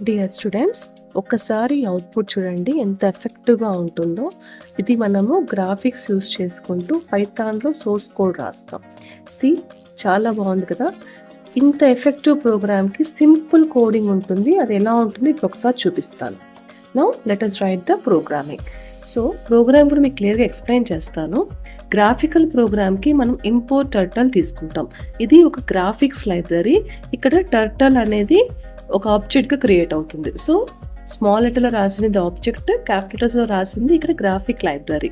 Dear students, ఒక్కసారి output చూడండి ఎంత ఎఫెక్టివ్గా ఉంటుందో. ఇది మనము గ్రాఫిక్స్ యూస్ చేసుకుంటూ పైథాన్లో సోర్స్ కోడ్ రాస్తాం. సి చాలా బాగుంది కదా. ఇంత ఎఫెక్టివ్ ప్రోగ్రామ్కి సింపుల్ కోడింగ్ ఉంటుంది. అది ఎలా ఉంటుంది ఇప్పుడు ఒకసారి చూపిస్తాను. Now let us write the programming. So program కూడా మీకు క్లియర్గా ఎక్స్ప్లెయిన్ చేస్తాను. గ్రాఫికల్ ప్రోగ్రామ్కి మనం ఇంపోర్ట్ టర్టల్ తీసుకుంటాం. ఇది ఒక గ్రాఫిక్స్ లైబ్రరీ. ఇక్కడ టర్టల్ అనేది ఒక ఆబ్జెక్ట్గా క్రియేట్ అవుతుంది. సో స్మాల్ లెటర్లో రాసింది ఆబ్జెక్ట్, క్యాపిటల్స్లో రాసింది ఇక్కడ గ్రాఫిక్ లైబ్రరీ.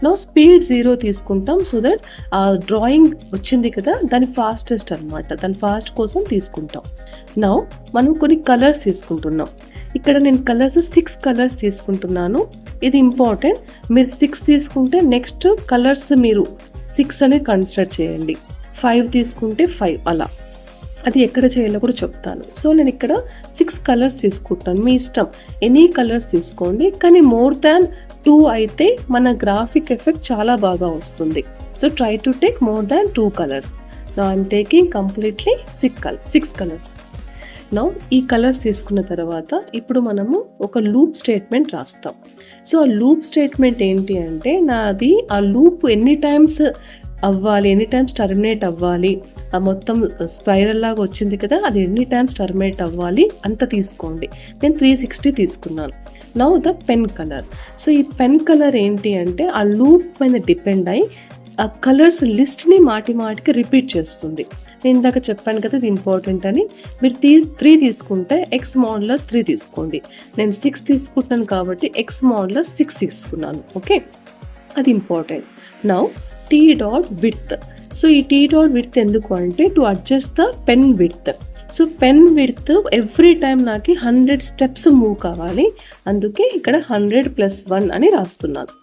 నో స్పీడ్ 0 తీసుకుంటాం. సో దట్ ఆ డ్రాయింగ్ వచ్చింది కదా దాని ఫాస్టెస్ట్ అనమాట, దాని ఫాస్ట్ కోసం తీసుకుంటాం. నౌ మనం కొన్ని కలర్స్ తీసుకుంటున్నాం. ఇక్కడ నేను కలర్స్ 6 కలర్స్ తీసుకుంటున్నాను. ఇది ఇంపార్టెంట్. మీరు 6 తీసుకుంటే నెక్స్ట్ కలర్స్ మీరు 6 అని కన్సిడర్ చేయండి. 5 తీసుకుంటే 5 అలా. అది ఎక్కడ చేయాలో కూడా చెప్తాను. సో నేను ఇక్కడ 6 కలర్స్ తీసుకుంటాను. మీ ఇష్టం, ఎనీ కలర్స్ తీసుకోండి. కానీ మోర్ దాన్ 2 అయితే మన గ్రాఫిక్ ఎఫెక్ట్ చాలా బాగా వస్తుంది. So try to take more than 2 colours. Now I'm taking completely 6 colours. Now ఈ కలర్స్ తీసుకున్న తర్వాత ఇప్పుడు మనము ఒక లూప్ స్టేట్మెంట్ రాస్తాం. సో ఆ లూప్ స్టేట్మెంట్ ఏంటి అంటే, నాది ఆ లూప్ ఎన్ని టైమ్స్ అవ్వాలి, ఎన్ని టైమ్స్ టర్మినేట్ అవ్వాలి, ఆ మొత్తం స్పైరల్ లాగా వచ్చింది కదా అది ఎన్ని టైమ్స్ టర్మినేట్ అవ్వాలి అంత తీసుకోండి. నేను 360 తీసుకున్నాను. Now the pen colour. So ఈ పెన్ కలర్ ఏంటి అంటే ఆ లూప్ పైన డిపెండ్ అయ్యి ఆ కలర్స్ లిస్ట్ని మాటికి రిపీట్ చేస్తుంది. నేను ఇందాక చెప్పాను కదా ఇది ఇంపార్టెంట్ అని. మీరు 3 తీసుకుంటే ఎక్స్ మోడ్యులస్ 3 తీసుకోండి. నేను 6 తీసుకుంటున్నాను కాబట్టి ఎక్స్ మోడ్యులస్ 6 తీసుకున్నాను. ఓకే, అది important. Now T dot width. So ఈ టీ డాట్ విడ్త్ ఎందుకు అంటే to adjust the pen width. So pen width every time నాకు 100 స్టెప్స్ మూవ్ కావాలి. అందుకే ఇక్కడ 100+1 అని రాస్తున్నాను.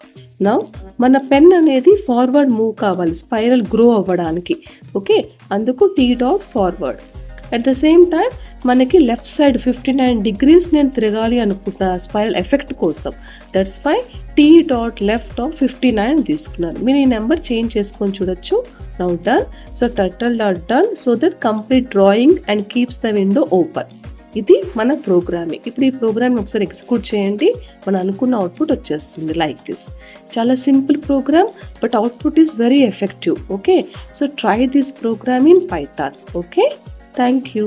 నౌ మన పెన్ అనేది ఫార్వర్డ్ మూవ్ కావాలి స్పైరల్ గ్రో అవ్వడానికి. ఓకే, అందుకు t dot forward. At the same time మనకి లెఫ్ట్ సైడ్ 59 degrees నేను తిరగాలి అనుకుంటున్నా స్పైరల్ ఎఫెక్ట్ కోసం. That's why t dot left of 59 తీసుకున్నాను. మీరు ఈ నెంబర్ చేంజ్ చేసుకొని చూడొచ్చు. Now done. So turtle dot done. So that complete drawing and keeps the window open. ఇది మన ప్రోగ్రామింగ్. ఇప్పుడు ఈ ప్రోగ్రామ్ ఒకసారి ఎగ్జిక్యూట్ చేయండి. మనం అనుకున్న అవుట్పుట్ వచ్చేస్తుంది లైక్ దిస్. చాలా simple program but output is very effective. Okay, so try this program in Python. ఓకే, థ్యాంక్ యూ.